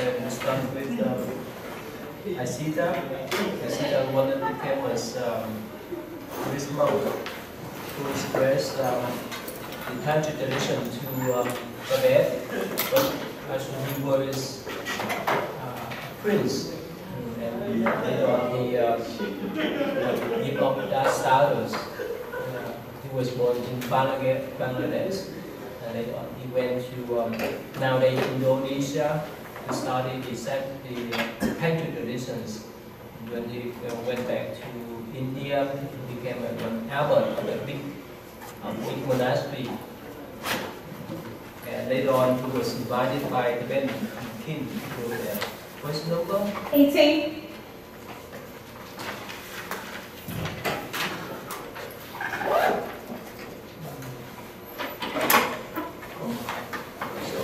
and start with Asita. Asita wanted to become a Buddhist monk who expressed the Tantra tradition to Tibet, but actually he was prince, and later on he gave up that status. He was born in Bangladesh, and later on he went to nowadays Indonesia to study the Tantra traditions. When he went back to India, he became an abbot of a big monastery. And later on, he was invited by the Tibetan king to go there. What's the number? 18. So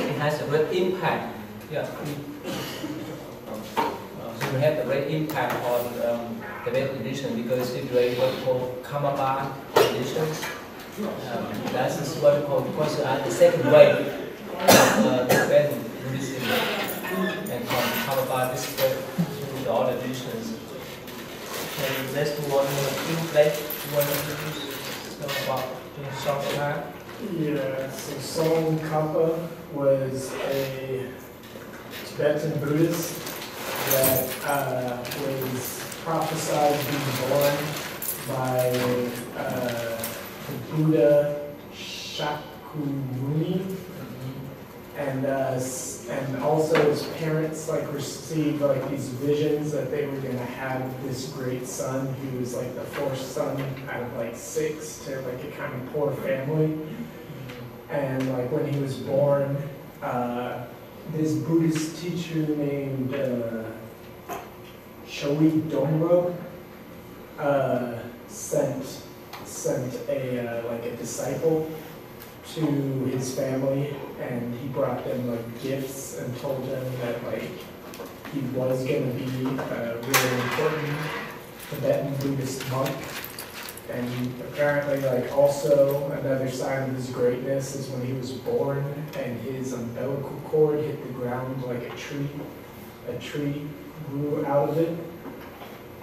he has a great impact. Yeah. So he had a great impact on Tibetan tradition because he created what we call Kamapa traditions. That is what we call, because the second wave of Tibetan Buddhism, and from Kamapa this spread to all the traditions. And let's move on to you, Blake. You want to introduce about Tsongkhapa? Yeah, so Tsongkhapa was a Tibetan Buddhist that was prophesied to be born by the Buddha Shakyamuni, and also his parents received these visions that they were going to have this great son who was the fourth son out of 6 to a kind of poor family. And when he was born, this Buddhist teacher named Shoi Domro sent a disciple to his family, and he brought them gifts and told them that he was going to be a really important Tibetan Buddhist monk. And apparently, also another sign of his greatness is when he was born and his umbilical cord hit the ground like a tree grew out of it.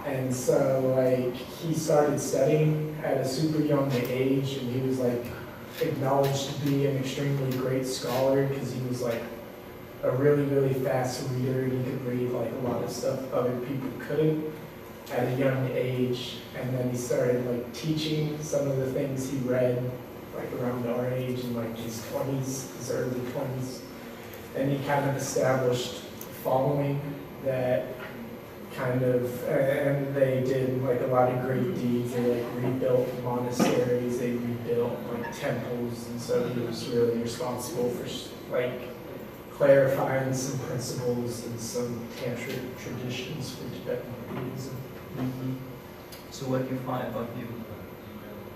And so he started studying at a super young age, and he was acknowledged to be an extremely great scholar because he was a really, really fast reader, and he could read a lot of stuff other people couldn't at a young age. And then he started teaching some of the things he read around our age in his 20s, his early 20s. And he kind of established a following that and they did a lot of great deeds. They rebuilt monasteries, they rebuilt temples, and so he was really responsible for clarifying some principles and some tantric traditions for Tibetan Buddhism. Mm-hmm. So what do you find about you?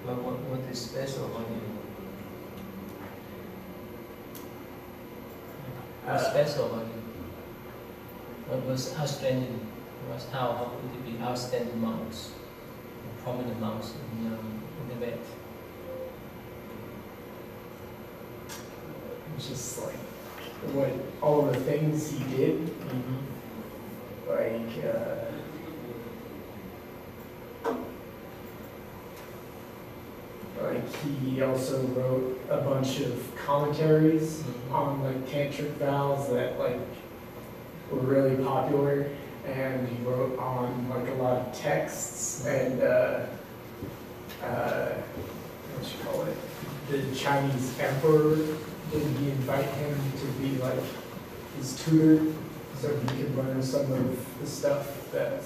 What is special about you? What's special about you? What was outstanding? How could it be outstanding monks, prominent monks in Tibet? Just all the things he did, he also wrote a bunch of commentaries on tantric vows that were really popular, and he wrote on a lot of texts, and the Chinese emperor, did he invite him to be his tutor so he could learn some of the stuff that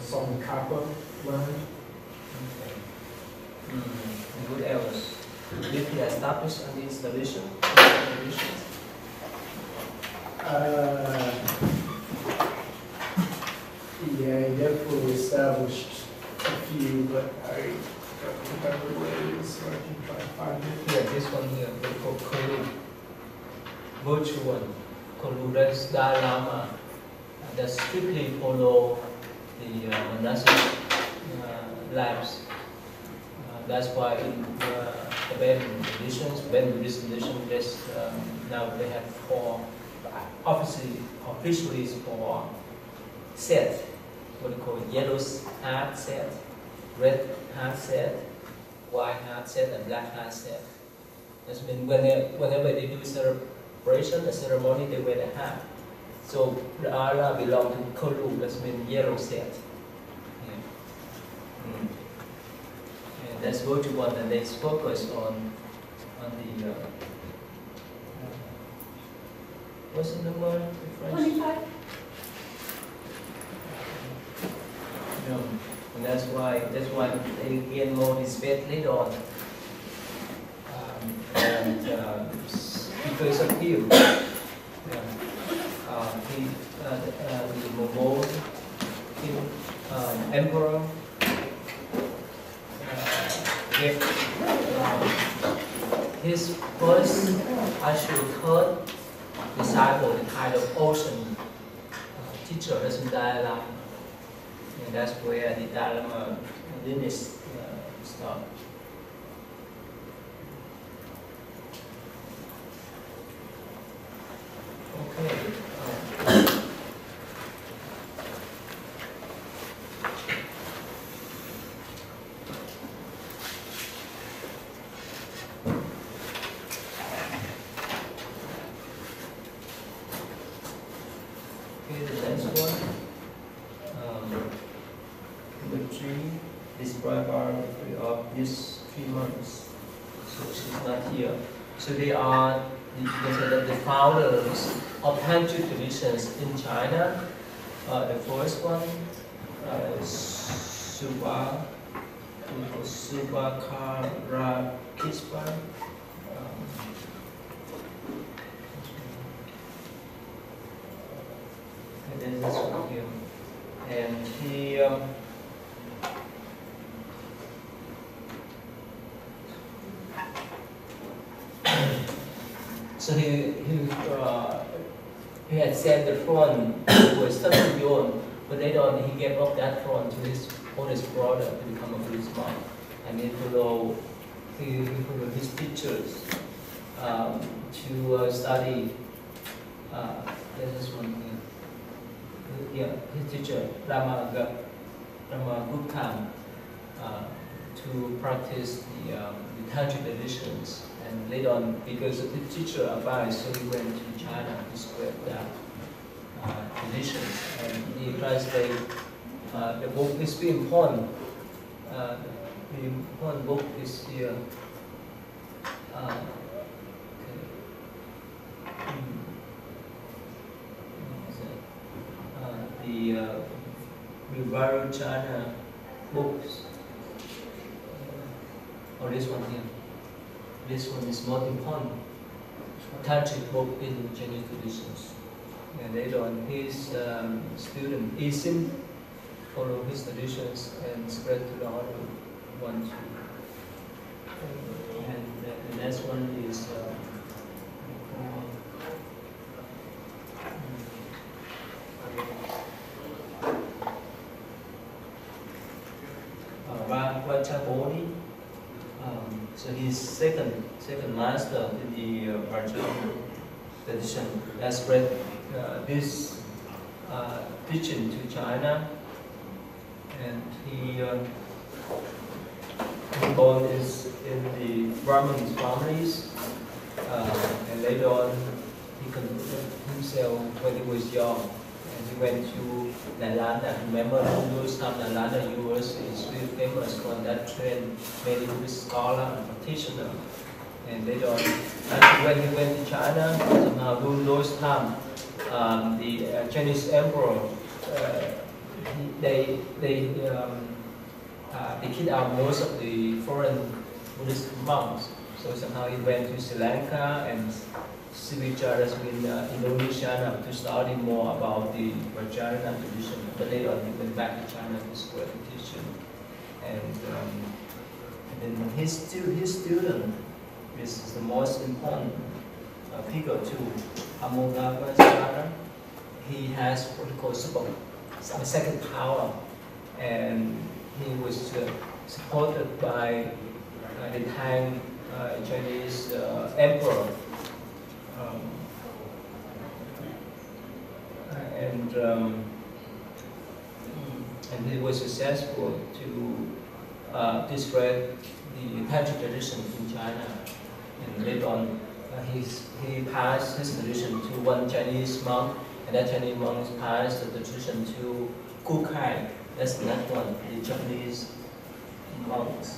Tsongkhapa learned. And what else? Did he establish an installation? Yeah, he definitely established a few, but I don't remember what it is, so I can try to find it. Yeah, this one here, they call Kolu. Virtual one. Kolu, that's Dalai Lama. That strictly follow the monastic lives. That's why in Tibetan traditions, Tibetan Buddhist tradition, now they have 4 officially is for set, what we call yellow heart set, red heart set, white heart set, and black heart set. That means whenever they do celebration, a ceremony, they wear the hat. So the Ara belong to Kolu, that means yellow set. Yeah. And that's what you want, and they focus on the what's the number in French? 25. No. And that's why they gain more respect later on. And because of him, the Mongol king, emperor gave his first, actually third disciple, the kind of ocean teacher, that's in Dalai Lama. And that's where the Dalai Lama dynasty started. Okay. Okay, the next one. Number 3, describe our of these 3 months. So she's not here. So they are the founders of Tantra traditions in China. The first one is Subhakarakispa. And then this one here. And he so he had set the throne for his son, but later on he gave up that throne to his oldest brother to become a Buddhist monk, and he followed his teachers to study. There's this one here. His teacher Ramagupta to practice the Tantra traditions. And later on, because of the teacher advice, so he went to China to spread that traditions. And he translated the book is very important. The important book is here. The Revival China books. Or this one here. This one is more important. Tantric book in Chinese traditions. And later on, his student Isin follow his traditions and spread to the other one too. And the next one is Vajrabodhi. So he's second master in the Vajrayana tradition that spread this teaching to China, and he born in the Brahmin families, and later on he converted himself when he was young, and he went to Nalanda. Remember, those time Nalanda University is very famous for that trained many Buddhist scholars and practitioners. And later on, when he went to China, somehow during those time, the Chinese emperor, they kicked out most of the foreign Buddhist monks. So somehow he went to Sri Lanka and Sriwijaya in Indonesia to study more about the Vajrayana tradition. But later on, he went back to China to spread the teaching. And then his student is the most important figure too, Amoghavajrana. He has what we call a second power, and he was supported by the Tang Chinese emperor. and he was successful to display the Tantra tradition in China. And later on, he passed his tradition to one Chinese monk, and that Chinese monk passed the tradition to Kukai. That's the next one, the Japanese monks.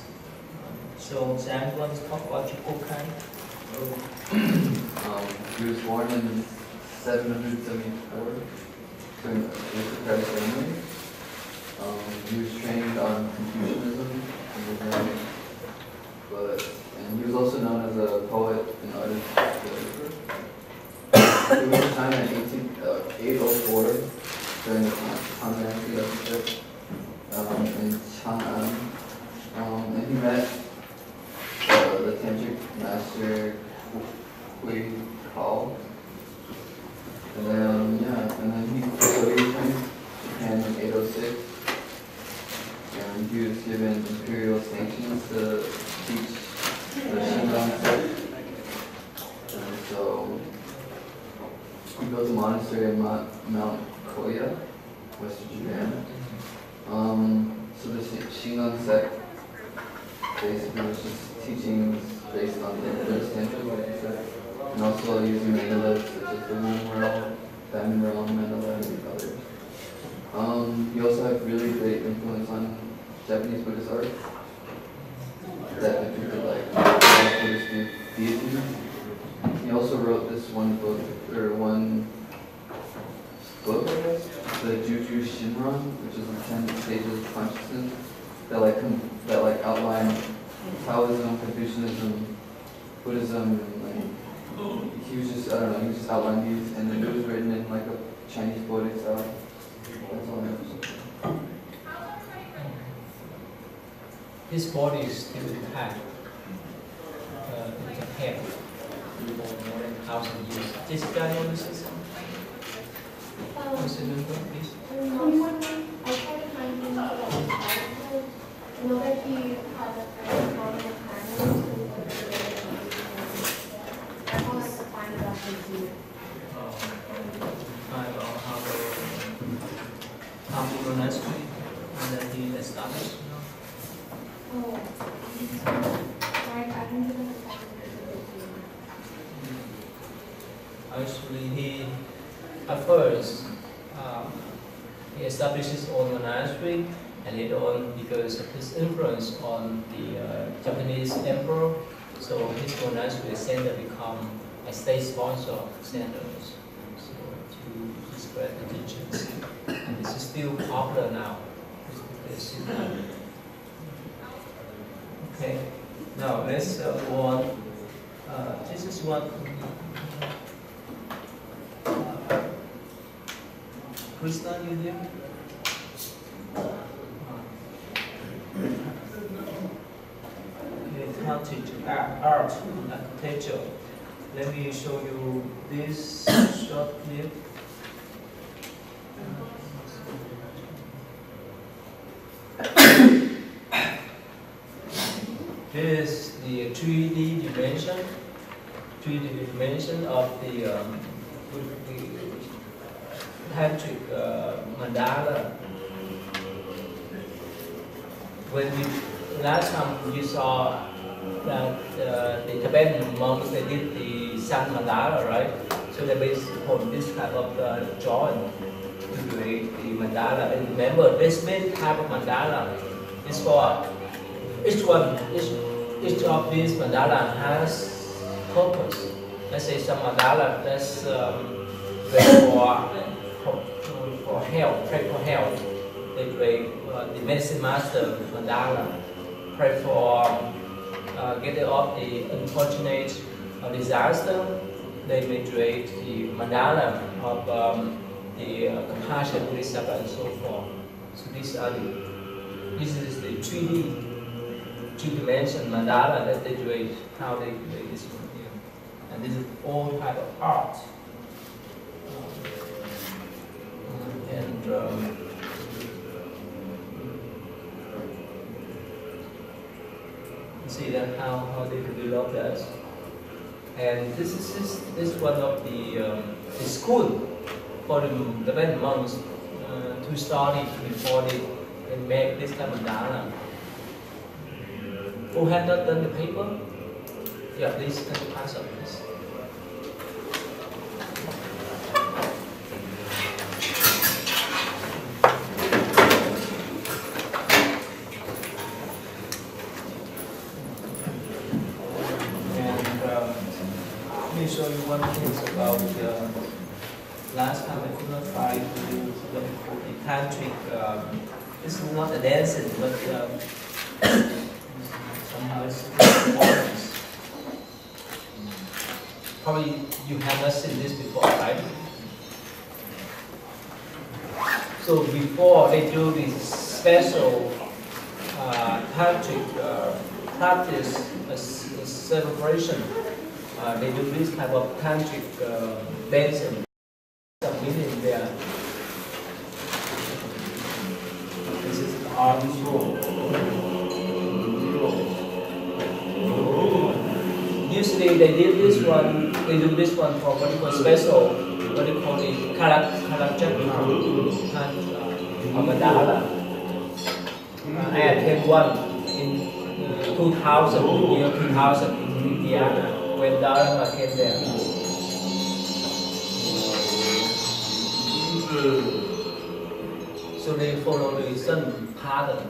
So Sam, you want to talk about Kukai? He was born in 774 during the Christ family. He was trained on Confucianism and he was also known as a poet and artist. He was in China in 804 during the Tantra II in Chang'an, and he met the tantric master Hui Kao. And then he returned to Japan in 806, and he was given imperial sanctions to teach the Shingon sect. And so he built a monastery in Mount Koya, Western Japan. So the Shingon sect basically was just teachings based on the Buddhist Tantra, like I said, and also using mandalas such as the Moon Realm, Diamond Realm, Mandala, and others. He also had really great influence on Japanese Buddhist art that depicted like Buddhist deity. He also wrote this one book, I guess, the Juju Shinran, which is the 10 stages of consciousness that outline Taoism, Confucianism, Buddhism, and he was just outlined these, and then it was written in like a Chinese poetic style. That's all I have to say. His body is still intact in Japan for more than 1,000 years. Jessica, you want to say something? Please. I tried to find him I know that he had a very long requirement I want to find out his how many monastery that he established? Oh, right, I didn't even Actually, he at first he established his own monastery, and later on, because of his influence on the Japanese emperor, so his monastery center become a state sponsor centers, so to spread the teachings. And this is still popular now. Okay, now let's go on. This is what Krishna, you did? Okay, how to do art, architecture. Let me show you this short clip. This is the 3D dimension of the tantric mandala. When last time you saw that the Tibetan monks, they did the sun mandala, right? So they basically hold this type of drawing to create the mandala. And remember, this main type of mandala is for each of these mandala has purpose. Let's say some mandala that's for health, pray for health. They pray the medicine master mandala, pray for getting off the unfortunate disaster. They may create the mandala of the compassion, bodhisattva, and so forth. So this is the 3D, two-dimension mandala that they create, how they create this one here. And this is all type of art. See that how they develop that. And this is one of the school for the Tibetan monks to study before they make this kind of dharana. Who have not done the paper? Yeah, please can you pass up this. Let me show you one thing about last time I could not find what we call the tantric. This is not a dancing, but some performance. Probably you have not seen this before, right? So before they do this special tantric practice, a celebration. They do this type of tantric dancing. Some meaning there. This is the arm roll. Usually they did this one. They do this one for what they call special. What they call the Kalachakra Amadala. I attended one in 2000, the year 2000 in Indiana. When Dharma came there. So they follow the sun pattern.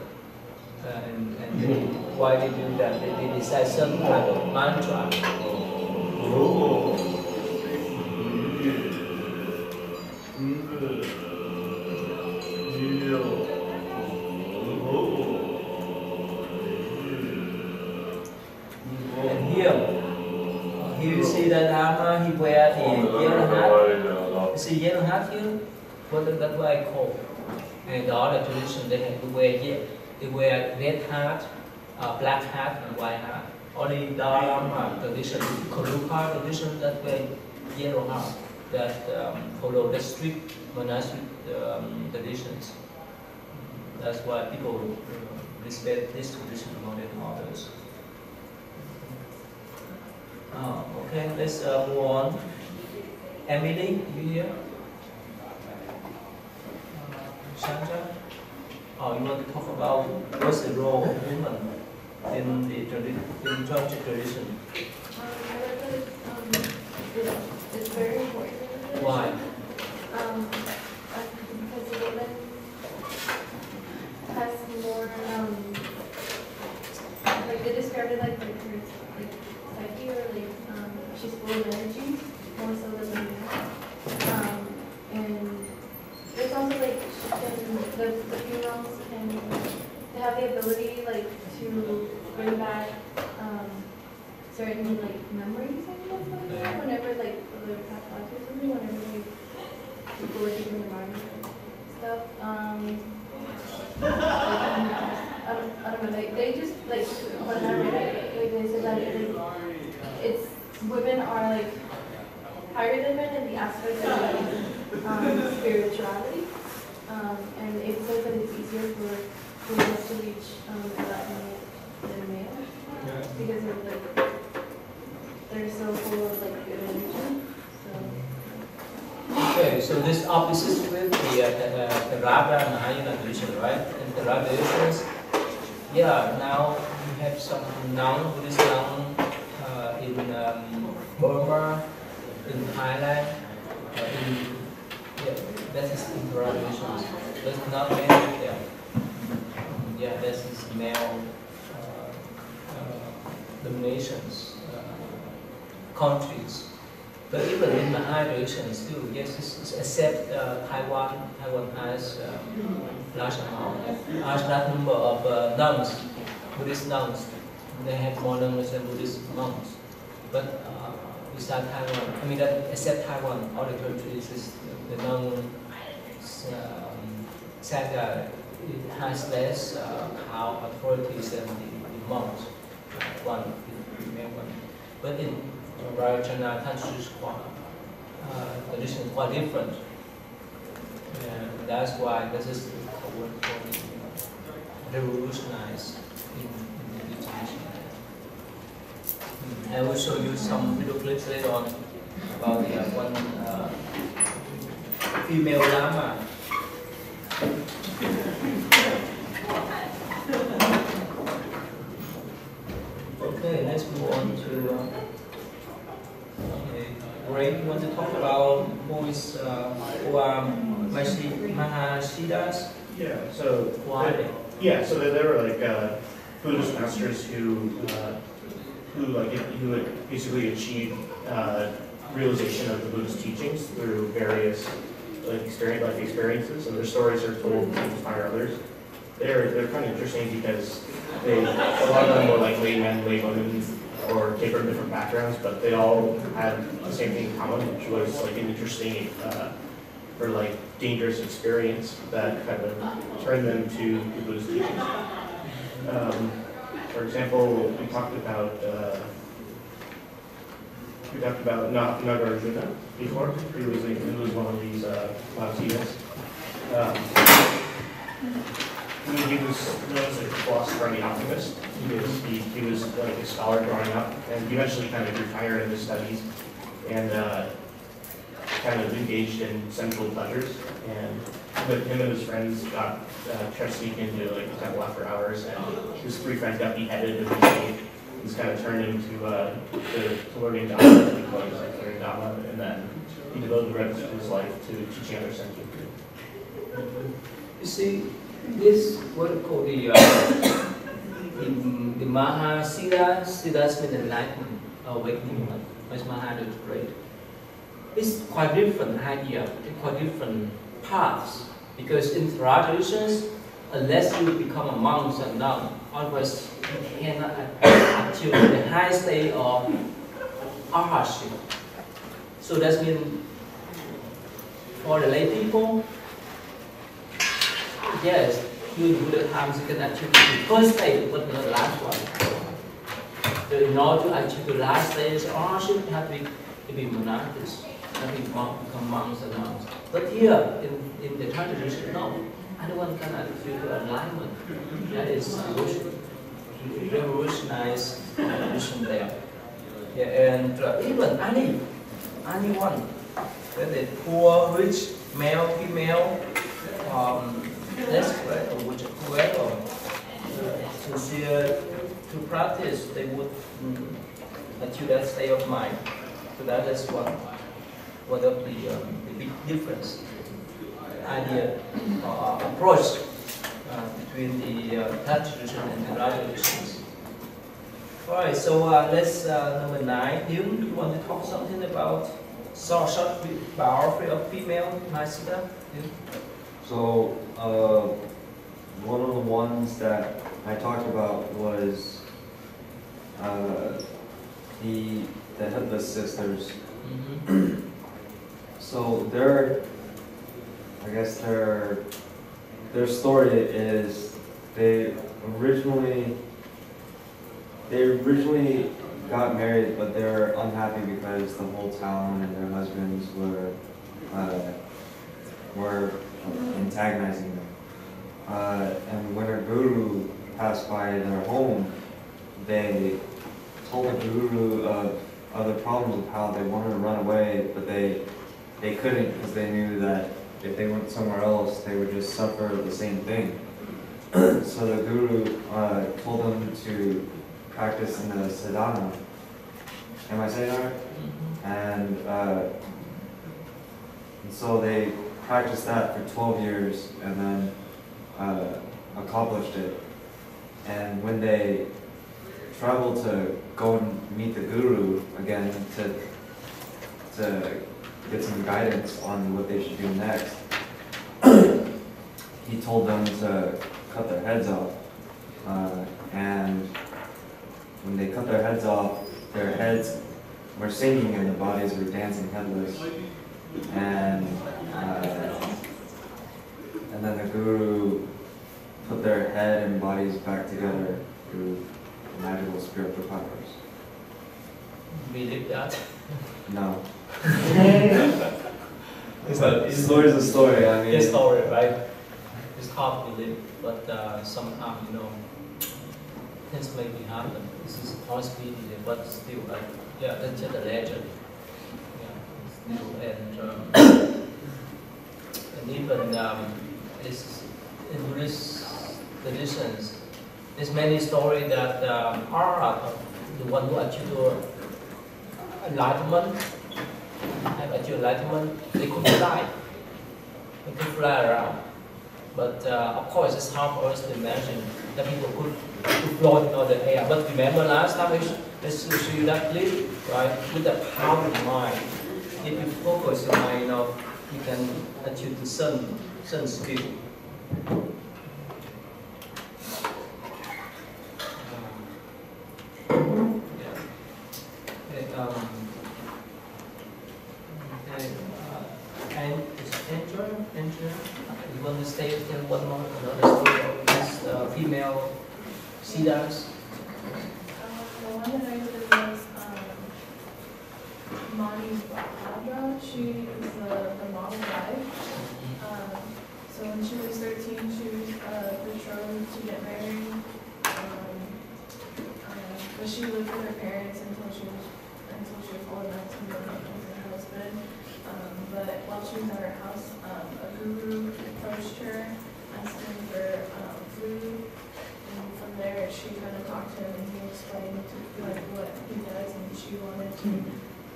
And why they do that? They decide some kind of mantra. And here you see that Dharma, he wear the yellow hat. You see yellow hat here? Well, that's what I call. And the other tradition, they have to wear red hat, black hat, and white hat. Only Dharma tradition, Kalupa tradition, that wear yellow hat, that follow the strict monastic traditions. That's why people respect this tradition more than others. Okay, let's move on. Emily, you here? Sandra? You want to talk about what's the role of women in the Tantric tradition? It's very important. Why? Because the woman has more, like they describe it like her psyche, or like she's full of energy, more so than the man. And there's also like she can, the females they have the ability like to bring back certain like memories, I guess, whenever like the past lives or something, whenever like people are keeping their mind and stuff. I don't know, they just like when I read it, like they said that it's women are like higher than men in the aspect of like, spirituality, and it says that it's easier for women to reach enlightenment than male, because of like they're so full of like good energy. Okay, so this opposites with the Raga and Mahayana tradition, right? And the Raga traditions, yeah, now we have some Buddhist nun in Burma, in Thailand, that is in Raga traditions. That's not male there. Yeah, this is male dominations, countries. But even in Mahayana traditions too, yes, except Taiwan has large number of nuns, Buddhist nuns. They have more nuns than Buddhist monks. But besides Taiwan, except Taiwan, all the countries is the nun Sangha, it has less power authorities than the monks. One. But in Rajana Tantra tradition is quite different. And that's why this is revolutionized in the tradition. I will show you some video clips later on about the one female Lama. Okay, let's move on to Ray. You want to talk about who are Mahasiddhas? Yeah, so Why? so there were like Buddhist masters who had basically achieved realization of the Buddhist teachings through various life experiences, and their stories are told to inspire others. They're kind of interesting because a lot of them were like laymen, laywomen, or came from different backgrounds, but they all had the same thing in common, which was like an interesting or like dangerous experience that kind of turned them to the Buddhist teachings. For example, we talked about Nagarjuna before. He was one of these Mahasiddhas. He was known as a philosopher and the optimist. He was like a scholar growing up, and he eventually kind of retired in his studies and kind of engaged in sensual pleasures. And him and his friends got tried to sneak into like the temple after hours, and his three friends got beheaded in the cave. He's kind of turned into to learning Dhamma, learning Dhamma, and then he devoted the rest of his life to teaching other sensual. You see, this what we call the Mahasiddhas. Siddhas means enlightenment, awakening, as Maha is great. It's quite different idea, quite different paths. Because in traditions, unless you become a monk or nun, otherwise you cannot achieve the high state of arhatship. So that means for the lay people, yes, during Buddha times you can achieve the first stage, but not the last one. So in order to achieve the last stage of arhatship, you have to be monastics, have to become monks and nuns. But here, in the tradition, no, anyone can achieve enlightenment. That is revolutionized tradition there. Yeah, and even anyone, whether poor, rich, male, female, desperate, or whoever, sincere to practice, they would achieve that state of mind. So that is one of the big difference idea approach between the Tantra tradition and the RELS traditions. All right, so let's number 9. Do you want to talk something about short biography of female Mahasiddha? So one of the ones that I talked about was the Headless Sisters. Mm-hmm. So their story is they originally got married, but they were unhappy because the whole town and their husbands were antagonizing them. And when a guru passed by their home, they told the guru of other problems of how they wanted to run away, but they couldn't because they knew that if they went somewhere else, they would just suffer the same thing. So the guru told them to practice in the sadhana. Am I saying that right? And so they practiced that for 12 years and then accomplished it. And when they traveled to go and meet the guru again to get some guidance on what they should do next, he told them to cut their heads off. And when they cut their heads off, their heads were singing and their bodies were dancing headless. And then the guru put their head and bodies back together through magical spiritual powers. Believe that? No. It's But story is a story. I mean, a story, right? It's hard to believe, but somehow, things maybe happen. This is possibility, but still, that's just a legend. Yeah, still, and even it's in Buddhist traditions, there's many stories that are the one who achieve enlightenment, they could fly. They could fly around. But of course, it's hard for us to imagine that people could float in the air. But remember last time I showed you that clip, right? With the power of mind, if you focus your mind enough, you can achieve the sun speed. And it's Andrew. You want to stay till one more another story of this female Siddhas? The one that I did was Mani Bhadra. She is the model wife. So when she was 13, she was betrothed to get married. But she lived with her parents until she was old enough to move in with her husband. But while she was at her house, a guru approached her, asking for food. And from there, she kind of talked to him, and he explained like what he does, and she wanted to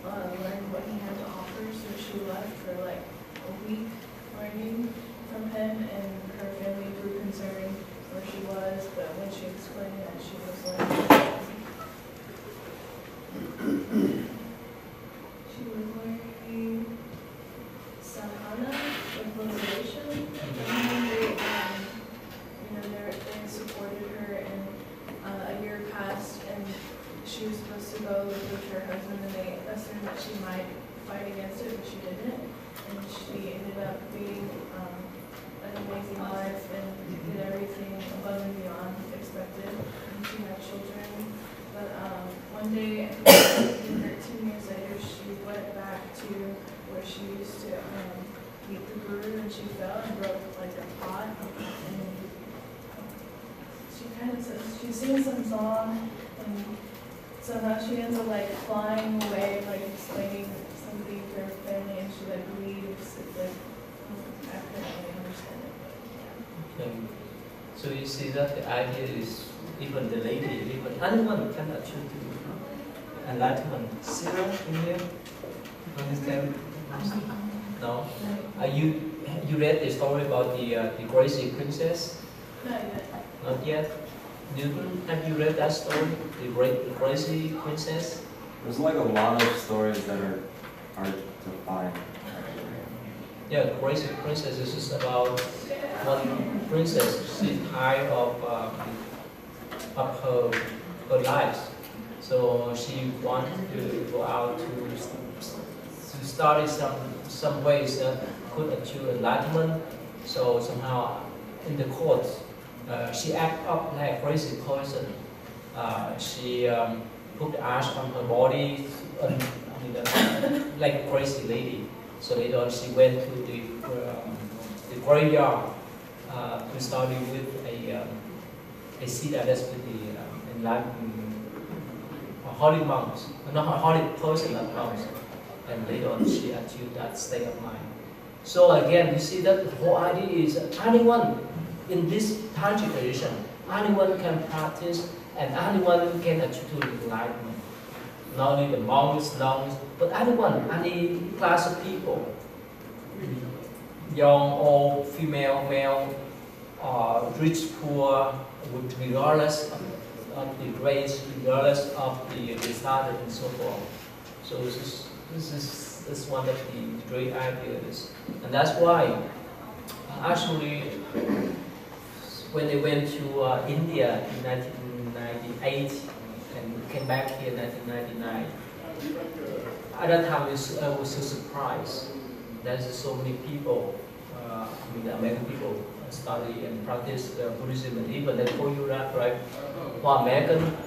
learn what he had to offer. So she left for like a week learning from him, and her family grew concerned where she was. But when she explained that she was learning Sahana with motivation, and they supported her, and a year passed, and she was supposed to go live with her husband, and they assumed that she might fight against it, but she didn't, and she ended up being an amazing wife and did everything above and beyond expected, and she had children. But one day, 13 years later, she went back to where she used to meet the guru, and she fell and broke like a pot. And she kind of says, she sings some song, and somehow she ends up like flying away, like explaining something to her family, and she like leaves. It's like, I couldn't really understand it. But, yeah. Okay. So you see that the idea is even the lady, even anyone can achieve enlightenment. Sarah, in here? Understand? No? You read the story about the crazy princess? Not yet. Not yet? Newton, have you read that story? The crazy princess? There's like a lot of stories that are hard to find. Yeah, the crazy princess is just about one princess. She's tired of her life. So she wanted to go out to study some ways that could achieve enlightenment. So somehow in the court, she acted up like a crazy person. She put the ash on her body, like a crazy lady. So later on, she went to the graveyard to study with a Siddha, that's with the enlightened holy monks, not holy person, not monks. And later on, she achieved that state of mind. So again, you see that the whole idea is anyone in this Tantra tradition, anyone can practice and anyone can achieve enlightenment. Not only the monks, nuns, but anyone, any class of people, young, old, female, male, rich, poor, regardless of the race, regardless of the status, and so forth. So this is one of the great ideas, and that's why actually when they went to India in 1998 and came back here in 1999, at that time I was so surprised. There's so many people, the American people study and practice Buddhism, and even they told you that, right? For American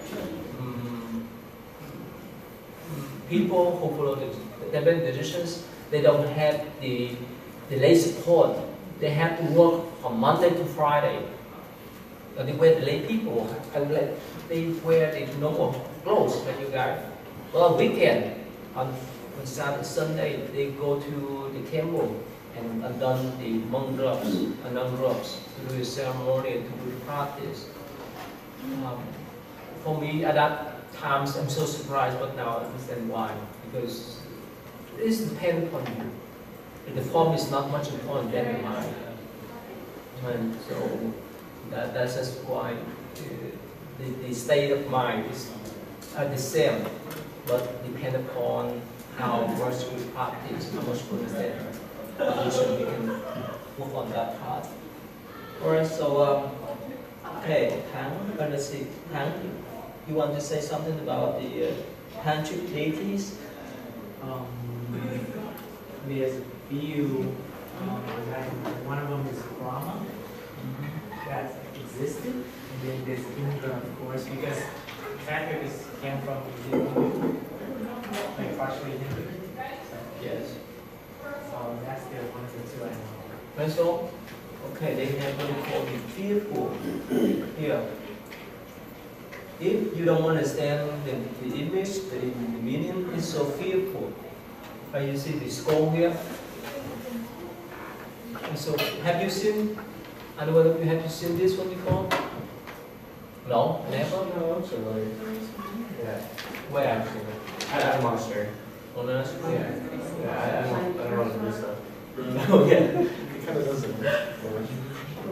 people who follow the Tibetan traditions, they don't have the lay support. They have to work from Monday to Friday. They wear the lay people, they wear the normal clothes when you guys. Well, weekend, on Saturday, Sunday, they go to the temple and done the monk robes and nun robes to do the ceremony and to do the practice. For me, at that time, I'm so surprised, but now I understand why. Because it depends upon you. The form is not much important than the mind. And so that's just why the state of mind is the same, but depend upon how much we practice, how much we understand. We can work on that part. Alright, so okay, Tang, let's see. Tang, you want to say something about the tantric deities? There's a few, like one of them is Brahma, that existed, and then there's Indra, of course, because Tantric came from Hindu, like partially Hindu. Yes. So that's the one of the two I know. And so, okay, they have what we call the fearful here. If you don't understand the image, the meaning, it's so fearful. Right, you see the skull here. And so, have you seen? And whether you have you seen this one before? No, never. No, I'm familiar. Yeah. Where? At a monastery. On us? Yeah. Yeah, I don't know this stuff. Oh yeah. It kind of doesn't.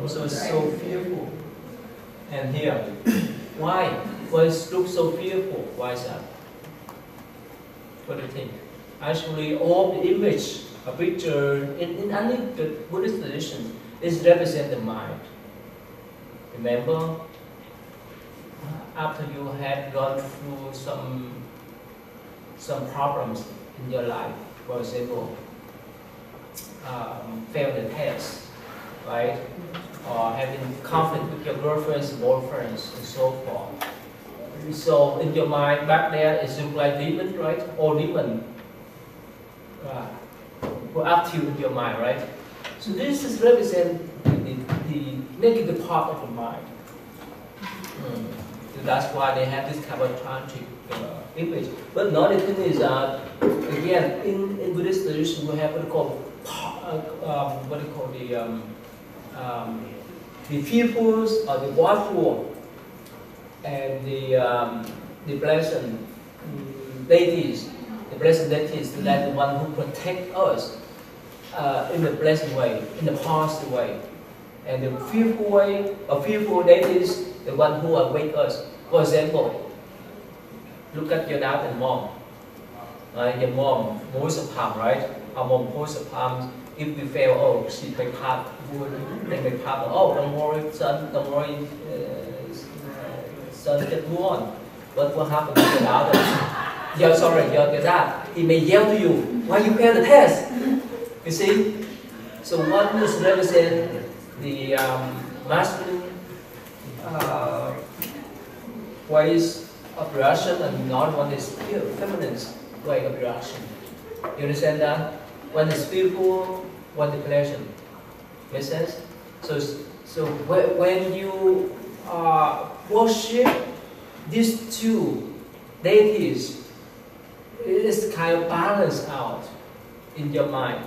So it's so fearful. And here, why? Why it looks so fearful? Why is that? What do you think? Actually, all the image, a picture, in any Buddhist tradition, is represent the mind. Remember, after you have gone through some problems in your life, for example, failed the test, right? Or having conflict with your girlfriends, boyfriends, and so forth. So in your mind, back there, it looks like demon, right? Or demon were active in your mind, right? So this is represent the negative part of the mind. So that's why they have this kind of tantric image. But another thing is, again, in Buddhist tradition, we have what they call the fearfuls or the joyful, and the blessed deities. The blessed deities, like the one who protect us in the blessed way, in the positive way. And the fearful way, or fearful deities, the one who awake us. For example, look at your dad and mom. Your mom holds a palm, right? Our mom holds a palm. If we fail, oh, she may clap. They may clap. Oh, don't worry, son. Don't worry, son. Just move on. But what happens to your dad? Your dad. He may yell to you, "Why you fail the test?" You see. So one is represent the masculine ways of reaction, and another one is feminine way of reaction. You understand that? One is fearful, one is pleasure. Make sense? So when you worship these two deities, it is kind of balanced out in your mind.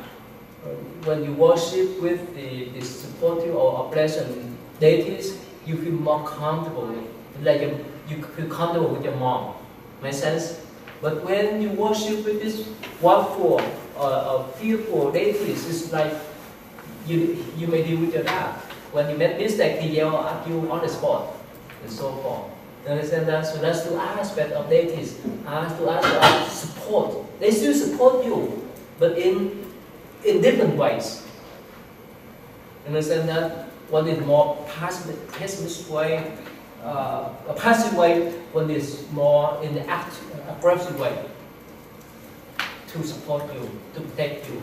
When you worship with the supportive or pleasant deities, you feel more comfortable. Like you feel comfortable with your mom. Make sense? But when you worship with this joyful or fearful deities, it's like you may deal with your dad. When you make mistake, he yell at you on the spot, and so forth. You understand that? So that's the aspect of deities. To ask of support. They still support you, but in different ways. You understand that? One is more passive way, a passive way. One is more in the aggressive way to support you, to protect you.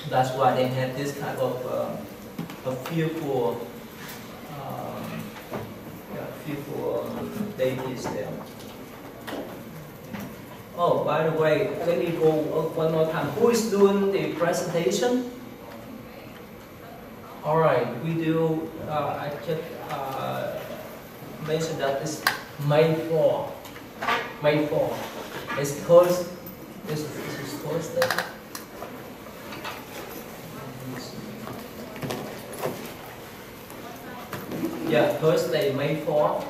That's why they have this type of fearful deities there. Oh, by the way, let me go one more time. Who is doing the presentation? All right, we do. I just mentioned that this May 4. May 4. It's Thursday. This is Thursday. Yeah, Thursday, May 4th,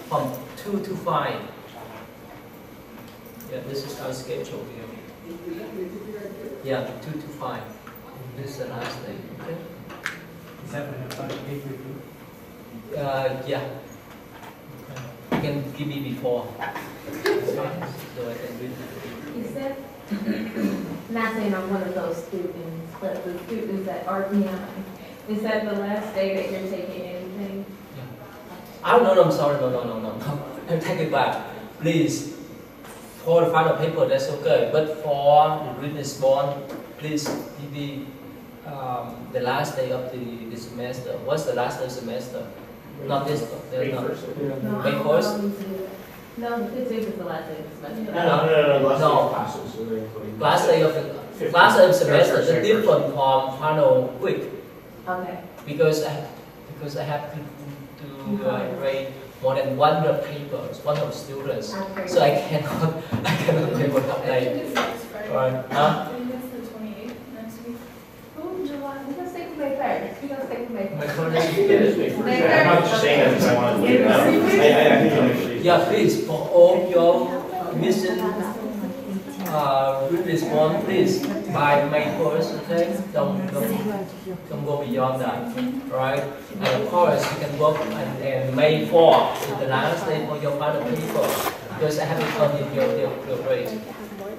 from 2 to 5. Yeah, this is our schedule here. Yeah, 2 to 5. This is the last day, okay? Is that when the final paper due? Yeah. You can give me before. Okay? So I can read it. You said, not saying I'm one of those students, but the students at RPI, is that the last day that you're taking anything? Oh, no, I'm sorry, no. I take it back. Please, for the final paper, that's okay. But for the written response, please give me the last day of the semester. What's the last day of the semester? Not this one. May No. 1st. No, May I don't 1st? know. No, the 15th is the last day of the semester. No, last day No. of classes. So they're including- Last day of the semester, the different from final week. Okay. Because I have to grade more than 100 papers, 100 students. So I cannot paper update. Right? Huh? Oh, July, we're gonna stay for May 1st. We're gonna stay for May 1st. My college I'm not just saying that because I want to leave it out. I think I'm actually. Yeah, please, for all your mission, written response, please, by May 1st, okay? Don't go beyond that, right? And of course, you can work and May 4th is the last day for your final paper, because I have to turn in your grade,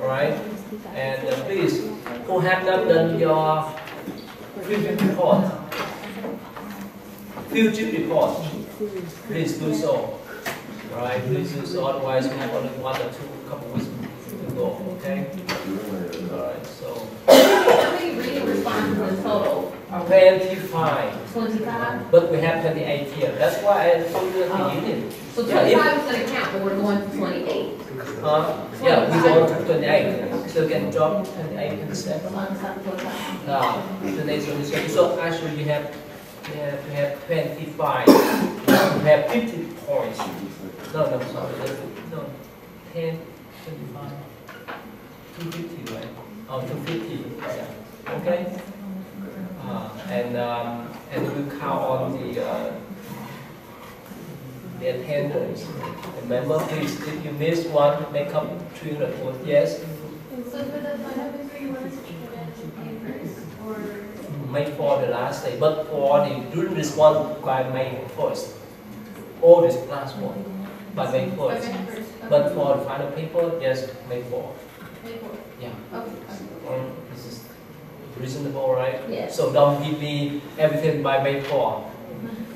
alright? And please, who have not done your field report, please do so. Right, please do so, otherwise we have only 1 or 2 couple weeks to go, okay? Alright, so How many reading responses in total? 25, 25? but we have 28 here. That's why I told you at the beginning. So Yeah, if- 25 is gonna count, but we're going to 28. Yeah, we go to 28, so you can drop 28 and 7. On top of 25. The next one is so actually you have 25. You have 50 points. No, sorry. No, 10, 25, 250, right? Oh, 250. Yeah. Okay. And we count on the attendance. Remember, please, if you miss one, make up 300 points. Yes. So for the final paper, you want us to put in papers or? May 4 the last day, but for the written response by May 1st. All this last one by May 1st. But for the final paper, yes, May 4. May 4. Yeah. Okay. This is reasonable, right? Yes. So don't give me everything by May 4.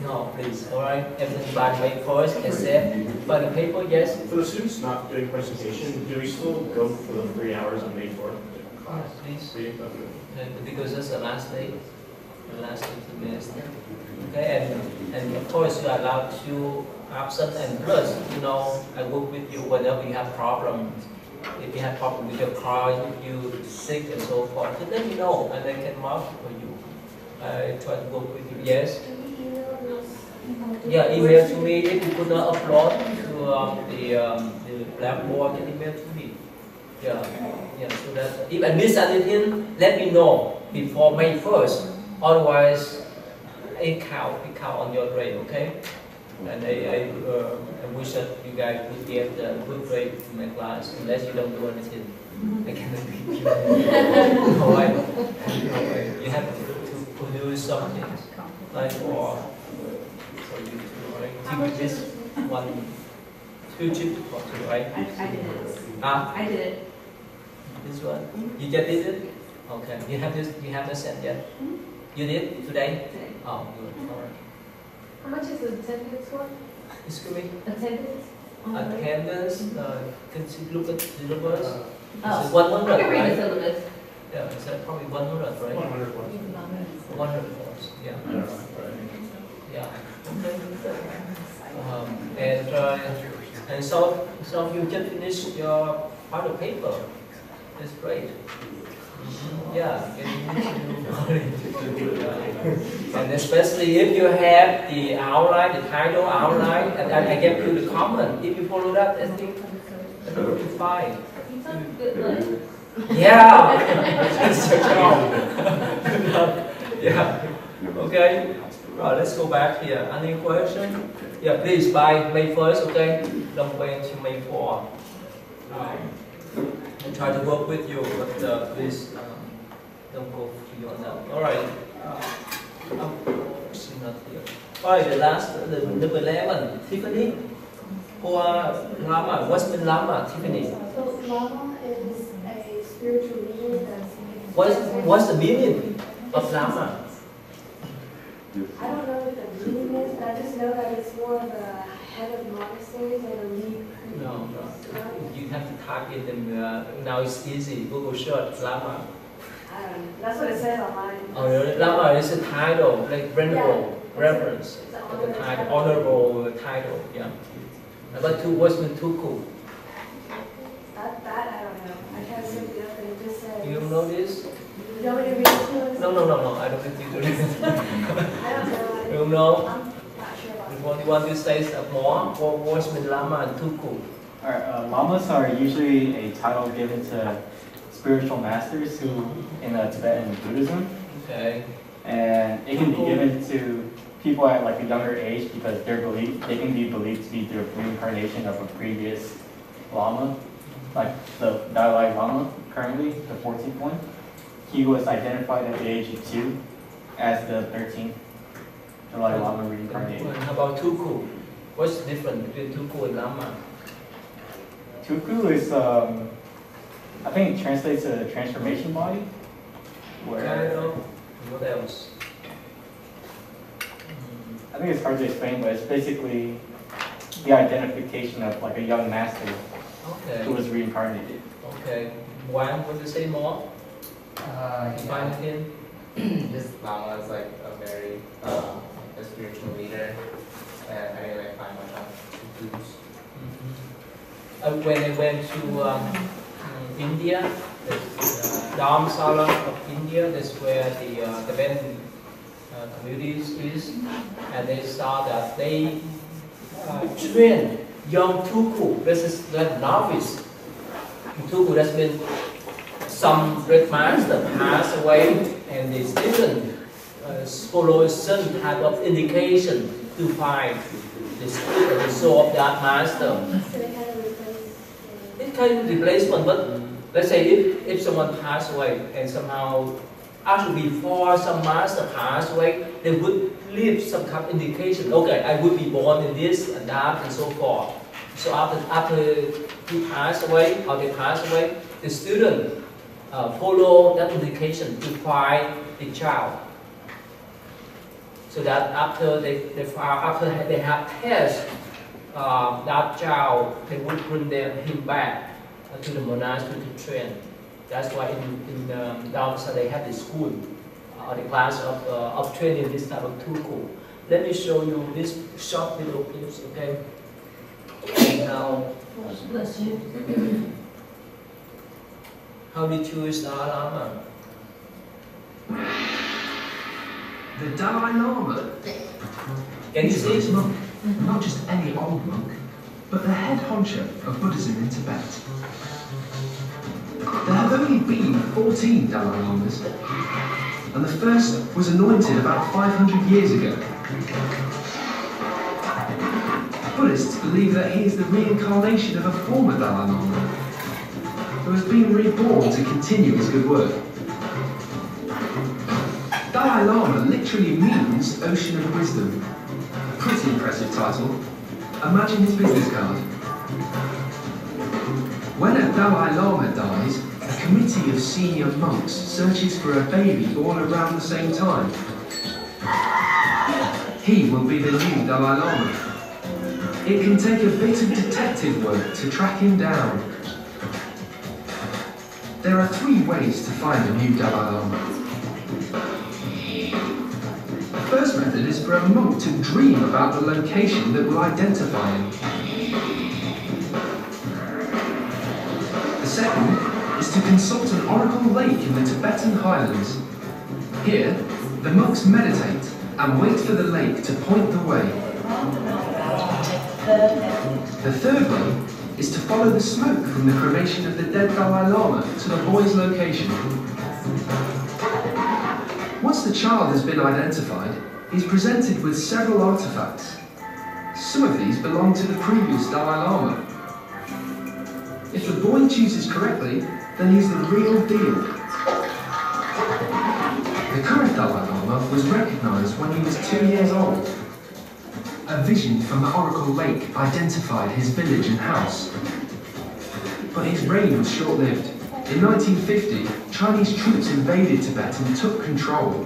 No, please, alright? Everything by May 1st, except by the paper, yes. For the students not doing presentation, do we still go for the 3 hours on May 4th? Yes, please. Okay. Because that's the last day of the semester. Okay, and of course you are allowed to absent, and plus, I work with you whenever you have problems. If you have problem with your car, if you sick and so forth, then let me know and I can mark for you. I try to work with you. Yes. Yeah, email to me. If you could not upload to the Blackboard, then email to me. Yeah, so that if I miss anything, let me know before May 1st. Otherwise, it count on your grade, okay? And I wish that you guys would get a good grade in my class, unless you don't do anything. I cannot beat you. You have to produce something, like for you to, right? Give this one, 2 chip for two, right? I did it. Ah, I did it. this one. You just did it? Okay. You have this. You have the set yet? You did today? Today. Oh, good. All right. How much is the attendance for? Excuse me. Attendance? Attendance. Can you look at syllabus? Oh, It's 100, I can read the right? syllabus. Yeah, is that probably 100, right? 100 points. 100 points. Yeah. I don't know. Yeah. Okay. And so you just finished your final paper. That's great. Yeah, and especially if you have the outline, the title outline, and I give you the comment. If you follow that, I think it will be fine. Good luck. Yeah, that's your job. Yeah. Okay. Right, let's go back here. Any question? Yeah, please buy May 1st, okay? Don't wait until May 4. I try to work with you, but please don't go beyond that. All right. She's not here. All right, the last, the number 11, Tiffany. Or Lama. What's the Lama, Tiffany? So Lama is a spiritual leader that's... What's the meaning of Lama? I don't know what the meaning is, but I just know that it's more of a head of monasteries or the lead priest. No. You have to type in them. Now it's easy. Google search Lama. I don't know. That's what it says online. Oh, really? Lama is a title, like venerable, reverence. It's an The title, honorable title. Yeah. But what's the tuku? That I don't know. I can't look it up, but it just says... You don't know this? You want me to read it to us? No. I don't think you do this. I don't know. You don't know? I'm not sure about You want to say some more? What's the Lama and tuku? Alright, lamas are usually a title given to spiritual masters who, in Tibetan Buddhism, Okay. and it can be given to people at like a younger age because they can be believed to be the reincarnation of a previous lama, like the Dalai Lama currently, the 14th one. He was identified at the age of 2 as the 13th Dalai Lama reincarnated. And how about tuku? What's the difference between tuku and Lama? Tuku is, I think it translates to transformation body. What else? I think it's hard to explain, but it's basically the identification of like a young master who was reincarnated. Okay. Wang, want to say more? Define again. This Lama is like a very a spiritual leader, and I didn't really find much on Tukus. When I went to India, the Dharamsala of India, that's where the Tibetan communities is, and they saw that they train young tuku. This is the novice. Tuku, that's been some great master passed away, and the student follow some type of indication to find the spirit of the soul of that master. So they kind of replace... It's kind of replacement, but let's say if someone passed away and somehow, actually before some master passed away, they would leave some kind of indication, okay, I would be born in this and that and so forth. So after he passed away, or they passed away, the student follow that indication to find the child. So that after they have test that child, they would bring him back to the monastery to train. That's why in Dharamsala they have the school or the class of training this type of tuku. Let me show you this short little clips, okay? Now, bless you. How did you choose Dalai Lama? The Dalai Lama. Can you see? He's a monk, not just any old monk, but the head honcho of Buddhism in Tibet. There have only been 14 Dalai Lamas, and the first was anointed about 500 years ago. Buddhists believe that he is the reincarnation of a former Dalai Lama, who has been reborn to continue his good work. Dalai Lama literally means ocean of wisdom. Pretty impressive title. Imagine his business card. When a Dalai Lama dies, a committee of senior monks searches for a baby all around the same time. He will be the new Dalai Lama. It can take a bit of detective work to track him down. There are 3 ways to find a new Dalai Lama. The first method is for a monk to dream about the location that will identify him. The second is to consult an oracle lake in the Tibetan highlands. Here, the monks meditate and wait for the lake to point the way. The third way is to follow the smoke from the cremation of the dead Dalai Lama to the boy's location. Once the child has been identified, he's presented with several artifacts. Some of these belong to the previous Dalai Lama. If the boy chooses correctly, then he's the real deal. The current Dalai Lama was recognised when he was 2 years old. A vision from the Oracle Lake identified his village and house. But his reign was short-lived. In 1950, Chinese troops invaded Tibet and took control.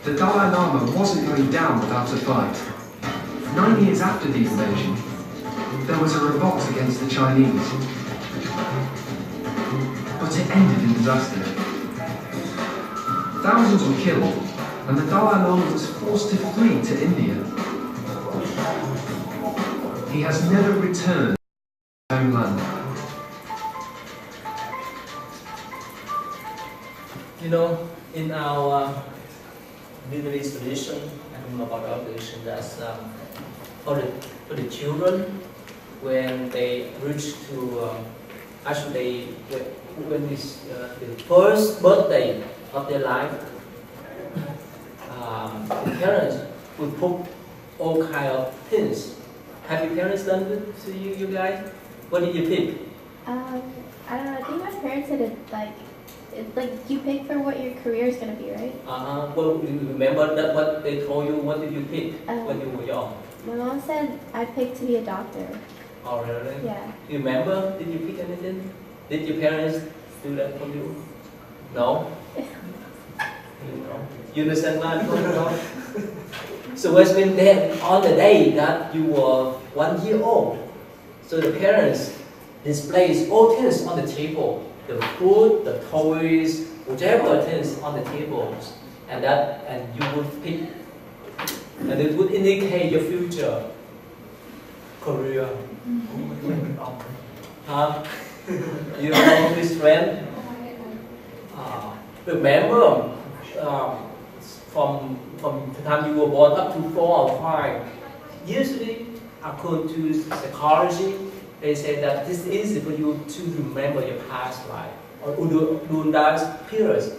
The Dalai Lama wasn't going down without a fight. 9 years after the invasion, there was a revolt against the Chinese. But it ended in disaster. Thousands were killed, and the Dalai Lama was forced to flee to India. He has never returned to his homeland. You know, in our Vietnamese tradition, I don't know about our tradition, that's for the children, when they reach to, actually when it's the first birthday of their life, the parents will put all kind of things. Have your parents done it to you guys? What did you pick? I don't know. I think my parents said it's like you pick for what your career is gonna be, right? Well, you remember that what they told you? What did you pick when you were young? My mom said I picked to be a doctor. Oh, really? Yeah. You remember? Did you pick anything? Did your parents do that for you? No? You understand what I'm talking about? So it's been then on the day that you were 1 year old. So the parents displays all things on the table. The food, the toys, whatever things on the tables. And you would pick. And it would indicate your future career. You know this friend? Remember, from the time you were born up to 4 or 5, usually according to psychology, they say that this is easy for you to remember your past life or during that periods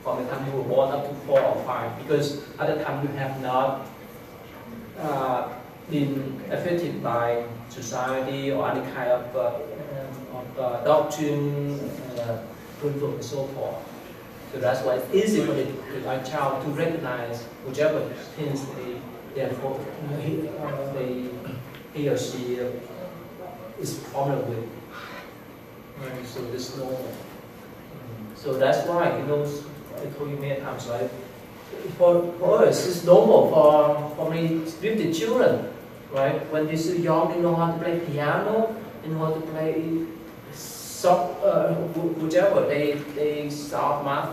from the time you were born up to 4 or 5, because at the time you have not been affected by society or any kind of doctrine, principle and so forth. So that's why it's easy for the child to recognize whichever things he or she is familiar with. Right? So this normal. So that's why, you know, I told you many times, right? For us, it's normal for me with the children, right? When they're so young, they know how to play piano, they know how to play whichever they solve math,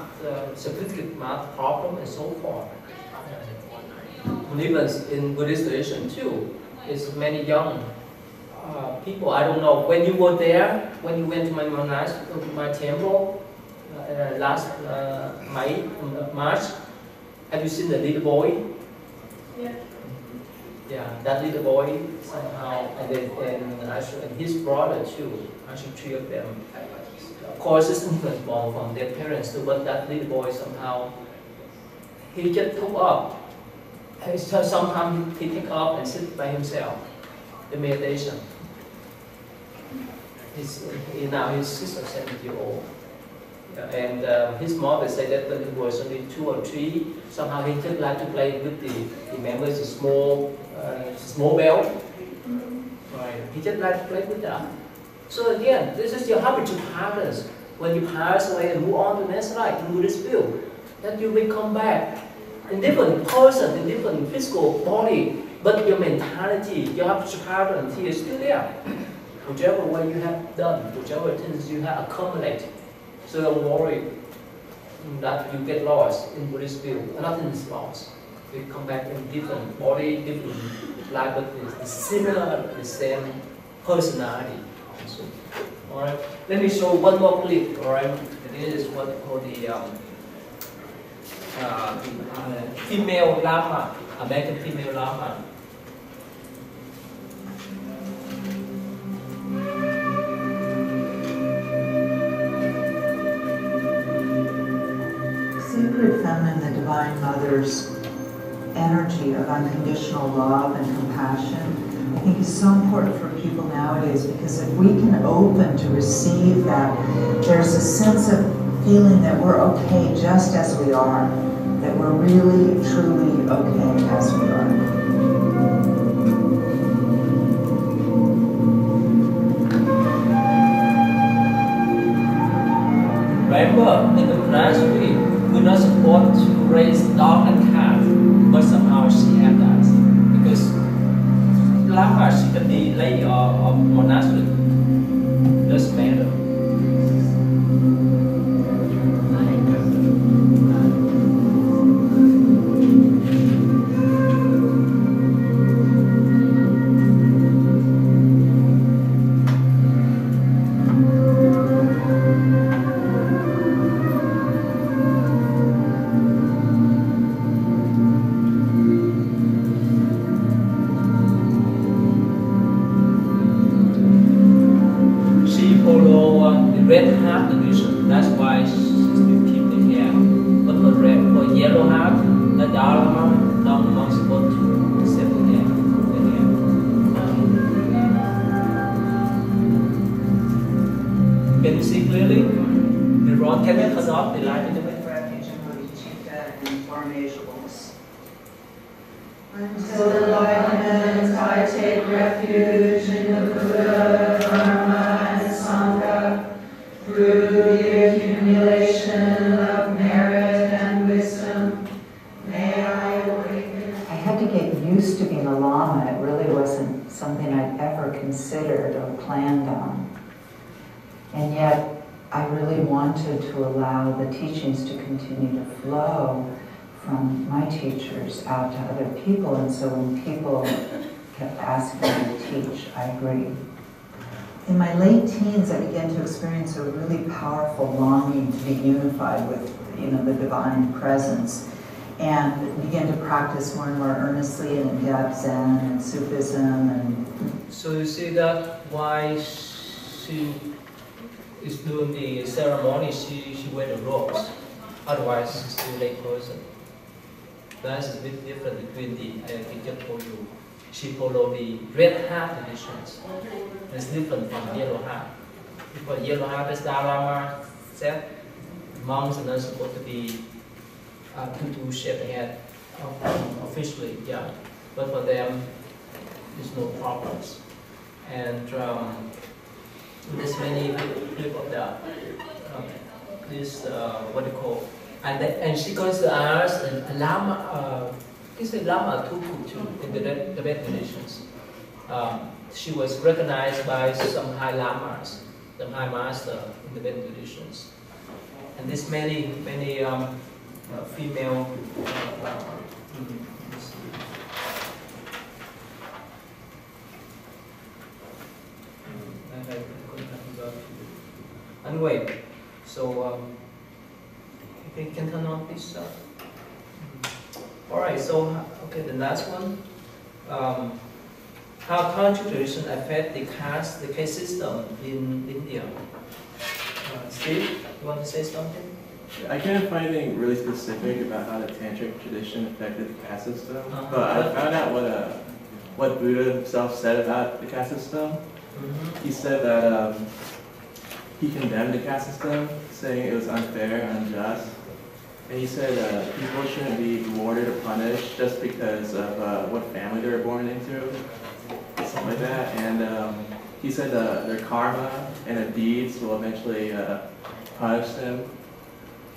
sophisticated math problem and so forth. And even in Buddhist tradition too, it's many young people. I don't know when you were there, when you went to my monastery, my temple last March. Have you seen the little boy? Yeah. Yeah, that little boy somehow, and his brother too. Actually, 3 of them. Of course, it's influenced from their parents too, but that little boy somehow, he just took up. Sometimes he pick up and sit by himself, the meditation. Now he's 6 or 7 years old. And his mother said that when he was only 2 or 3, somehow he just like to play with the members, the small bell. Right. He just like to play with that. So again, this is your habit to pass. When you pass away and move on to the next life in Buddhist field, that you will come back in different person, in different physical body, but your mentality, your habit pattern is still there. Whichever way you have done, whichever things you have accumulated. So don't worry that you get lost in Buddhist field. Nothing is lost. You come back in different body, different life, but it's similar, the same personality. So, all right. Let me show one more clip. All right. This is what we call the female Lama, American female Lama. Divine Mother's energy of unconditional love and compassion, I think is so important for people nowadays, because if we can open to receive that, there's a sense of feeling that we're okay just as we are, that we're really, truly okay as we are. Remember, in the class we're not supposed to raise dog and cat, but somehow she had that. Because Lama, she can be lady or monastery. Doesn't matter. Red heart tradition, that's why she still keep the hair. But for yellow heart, the Dharma, not supposed to set the hair. Can you see clearly? The wrong can be cut off, the light in the way. Refuge in bodhicitta and formation. Until enlightenment, I take refuge in the Buddha, Dharma, and Sangha. Through the accumulation of merit and wisdom, may I awaken. I had to get used to being a Lama. It really wasn't something I'd ever considered or planned on. And yet, I really wanted to allow the teachings to continue to flow from my teachers out to other people. And so when people kept asking me to teach, I agreed. In my late teens, I began to experience a really powerful longing to be unified with, the divine presence, and began to practice more and more earnestly and in depth Zen and Sufism. And so you see that why she is doing the ceremony, she wear the robes. Otherwise, she's still a lay person. That's a bit different between I just told you. She follow the red heart traditions. It's different from yellow heart. For yellow heart, as Dalai Lama said, monks are not supposed to be to shave the head officially, yeah. But for them, there's no problems. And there's many people of that. This what they call, and she goes to ask a Lama. It's a Lama II in the Tibet traditions. She was recognized by some high lamas, the high master in the Tibet traditions. And there's many female anyway, so I think you can turn on this stuff. Alright, so okay, the last one. How Tantra tradition affect the caste system in India? Steve, you want to say something? I can't find anything really specific about how the tantric tradition affected the caste system, but I found out what Buddha himself said about the caste system. He said that he condemned the caste system, saying it was unfair and unjust. And he said people shouldn't be rewarded or punished just because of what family they were born into, something like that. And he said their karma and their deeds will eventually punish them.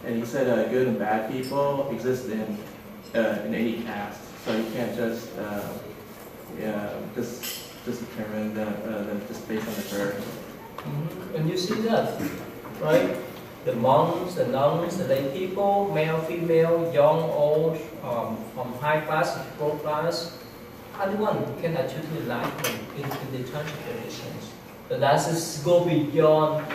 And he said good and bad people exist in any caste, so you can't just determine them just based on the birth. And you see that, right? The monks, the nuns, the lay people, male, female, young, old, from high class to low class, everyone can achieve enlightenment in the Tantra traditions. But that is go beyond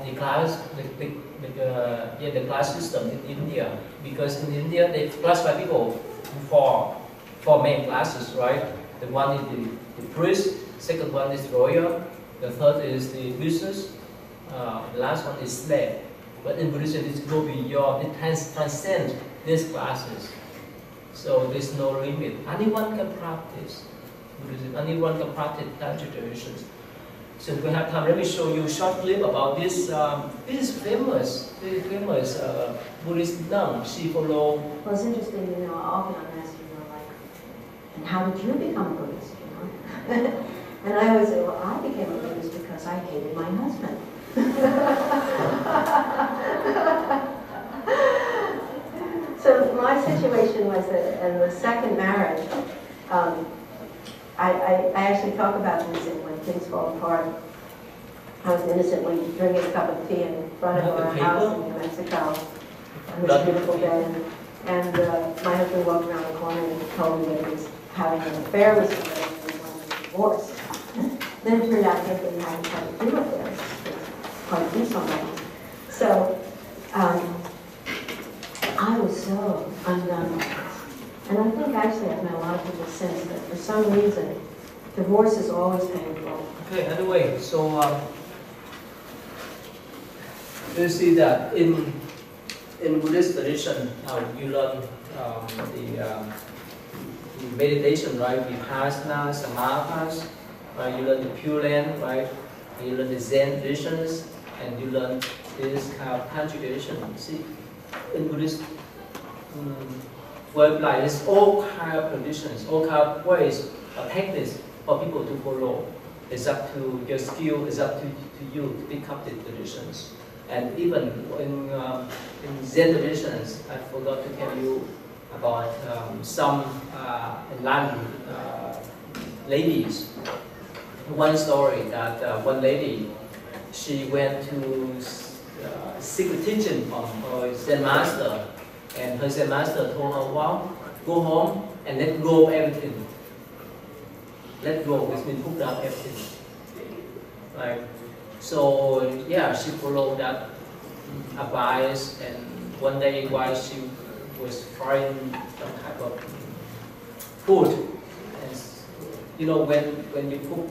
the class, the class system in India. Because in India they classify people for main classes, right? The one is the priest, second one is royal, the third is the business. The last one is slave. But in Buddhism, it goes beyond, it transcends these classes. So there's no limit. Anyone can practice Buddhism. Anyone can practice Tantra traditions. So if we have time, let me show you a short clip about this. This is famous, very famous Buddhist nun. She followed. Well, it's interesting, you know, often I'm asked, you know, like, and how did you become a Buddhist, you know? And I always say, well, I became a Buddhist because I hated my husband. So my situation was that in the second marriage, I actually talk about this in When Things Fall Apart. I was innocently drinking a cup of tea in front of our house in New Mexico on this beautiful day. And my husband walked around the corner and told me that he was having an affair with somebody and he wanted a divorce. Then it turned out he didn't have to do affairs. Quite do something. So I was so undone with this. And I think actually I've met a lot of people since that for some reason, divorce is always painful. Okay, anyway, so you see that in Buddhist tradition, you learn the meditation, right? Vipassana, Samadhi, right? You learn the Pure Land, right? You learn the Zen traditions, and you learn this kind of Tantra tradition. See, in Buddhist world, like there's all kind of traditions, all kind of ways or techniques for people to follow. It's up to your skill. It's up to you to pick up the traditions. And even in Zen traditions, I forgot to tell you about some enlightened ladies. One story that one lady, she went to seek a teaching from her Zen master, and her Zen master told her, well, go home and let go of everything. Let go, which means put down everything. Right? So yeah, she followed that advice, and one day while she was frying some type of food, and you know when you cook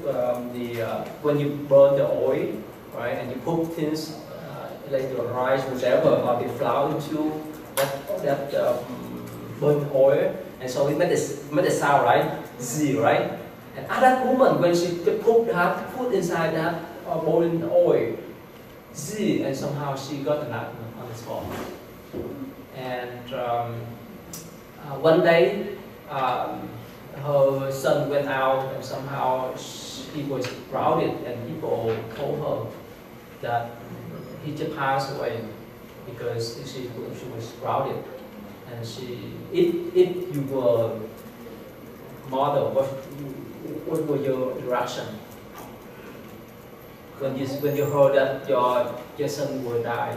when you burn the oil, right, and you put things like the rice, whatever, or the flour into that burnt oil, and so it made the sound, right, Z, right. And at that moment, when she put that food inside that boiling oil, Z, and somehow she got enlightenment on the spot. And one day, her son went out, and somehow he was crowded, and people told her that he just passed away because she was crowded. And if you were mother, what was your reaction when you heard that your son will die?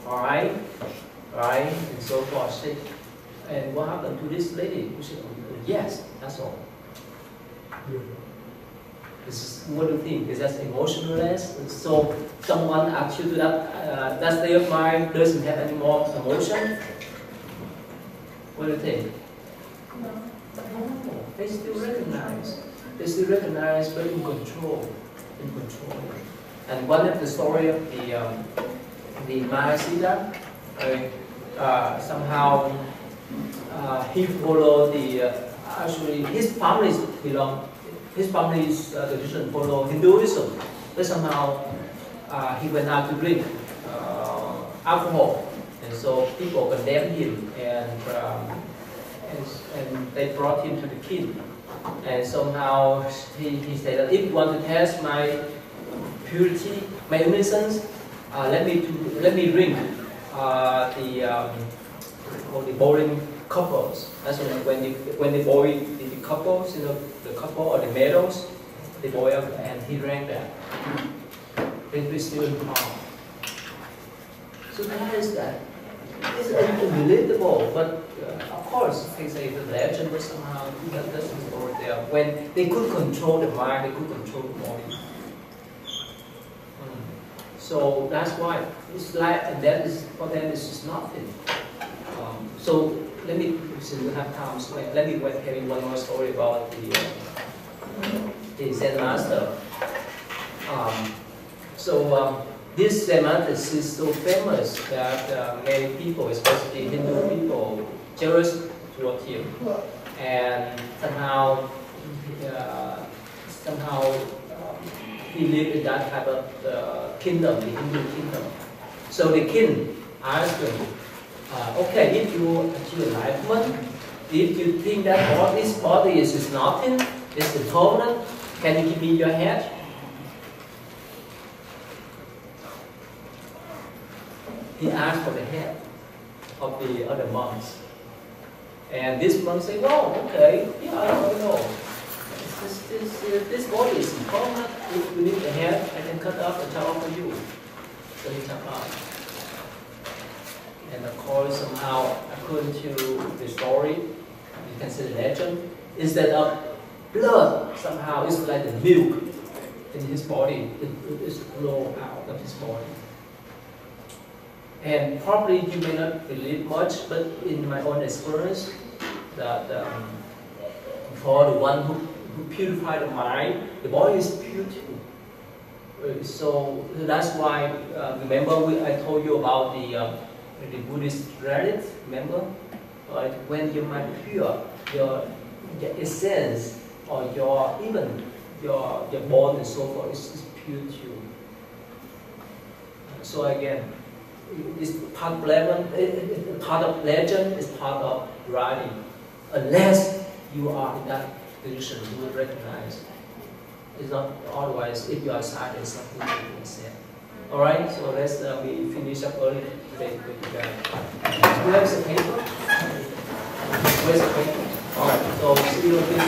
All right, and so forth. And what happened to this lady? She said, yes, that's all. This is, what do you think? Is that emotionless? So someone asked you to that state of mind doesn't have any more emotion? What do you think? No. They still recognize. They still recognize, but in control. And one of the story of the Mahasiddha, somehow he followed actually his family's tradition follow Hinduism, but somehow he went out to drink alcohol, and so people condemned him, and they brought him to the king. And somehow he said that if you want to test my purity, my innocence, let me drink the boiling coppers. That's when they boil the coppers, you know, the copper or the metals, they boil, and he drank that. It was still in harm. So that is that. It's unbelievable, but of course, they say the legend, but somehow that's the story there. When they could control the mind, they could control the body. So that's why it's like, and that is for them, it's just nothing. So let me, since we have time, so let me tell you one more story about the Zen master. this semantics is so famous that many people, especially Hindu people, jealous toward him, and somehow he lived in that type of kingdom, the Hindu kingdom. So the king asked him, okay, if you achieve enlightenment, if you think that all this body is nothing, it's impermanent, can you give me your head? He asked for the head of the other monks. And this monk said, no, okay, yeah, I know. This body is impermanent. If you need the head, I can cut off and chop off for you. So he chopped off. And of course, somehow, according to the story, you can say the legend, instead of blood, somehow it's like the milk in his body. It is flow out of his body. And probably you may not believe much, but in my own experience, that for the one who purifies the mind, the body is pure too. So that's why, remember I told you about the Buddhist relic, remember? Right? When your mind pure, your essence or even your bone and so forth is pure too. So again, this part of legend is part of reality. Unless you are in that position, you will recognize. It's not otherwise. If you are silent, something you can say. All right. So let's we finish up early today with you guys. Do you have some paper? Where's the paper? All right. So see you in this